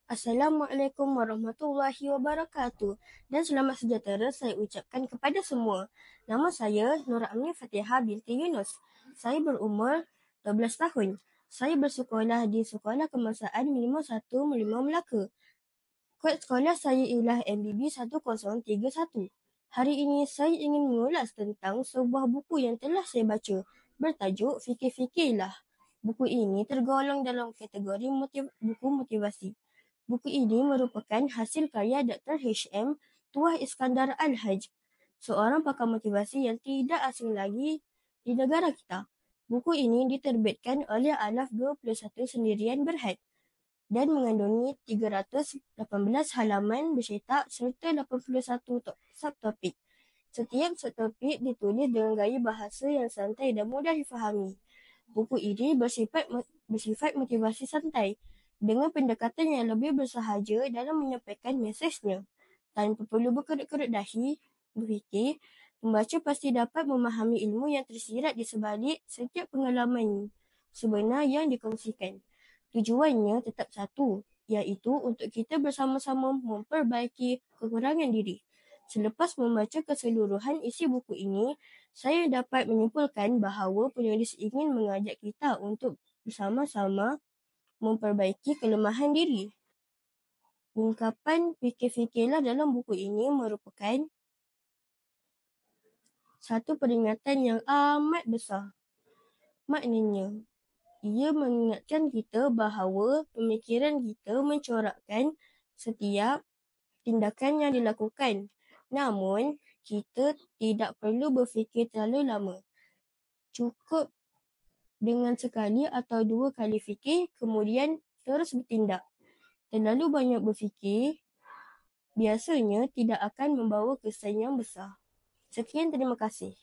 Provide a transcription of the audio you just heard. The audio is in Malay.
Assalamualaikum warahmatullahi wabarakatuh dan selamat sejahtera saya ucapkan kepada semua. Nama saya Nur Amni Fatihah binti Yunus. Saya berumur 12 tahun. Saya bersekolah di Sekolah Kebangsaan Minimum 1 Merlimau Melaka. Kod sekolah saya ialah MBB 1031. Hari ini saya ingin mengulas tentang sebuah buku yang telah saya baca bertajuk Fikir-Fikirlah. Buku ini tergolong dalam kategori buku motivasi. Buku ini merupakan hasil karya Dr. H.M. Tuah Iskandar Al-Haj, seorang pakar motivasi yang tidak asing lagi di negara kita. Buku ini diterbitkan oleh Alaf 21 Sendirian Berhad dan mengandungi 318 halaman bercetak serta 81 subtopik. Setiap subtopik ditulis dengan gaya bahasa yang santai dan mudah difahami. Buku ini bersifat motivasi santai dengan pendekatan yang lebih bersahaja dalam menyampaikan mesejnya. Tanpa perlu berkerut-kerut dahi berfikir, pembaca pasti dapat memahami ilmu yang tersirat di sebalik setiap pengalaman sebenar yang dikongsikan. Tujuannya tetap satu, iaitu untuk kita bersama-sama memperbaiki kekurangan diri. Selepas membaca keseluruhan isi buku ini, saya dapat menyimpulkan bahawa penulis ingin mengajak kita untuk bersama-sama memperbaiki kelemahan diri. Ungkapan fikir-fikirlah dalam buku ini merupakan satu peringatan yang amat besar. Maknanya, ia mengingatkan kita bahawa pemikiran kita mencorakkan setiap tindakan yang dilakukan. Namun, kita tidak perlu berfikir terlalu lama. Cukup dengan sekali atau dua kali fikir, kemudian terus bertindak. Terlalu banyak berfikir biasanya tidak akan membawa kesan yang besar. Sekian, terima kasih.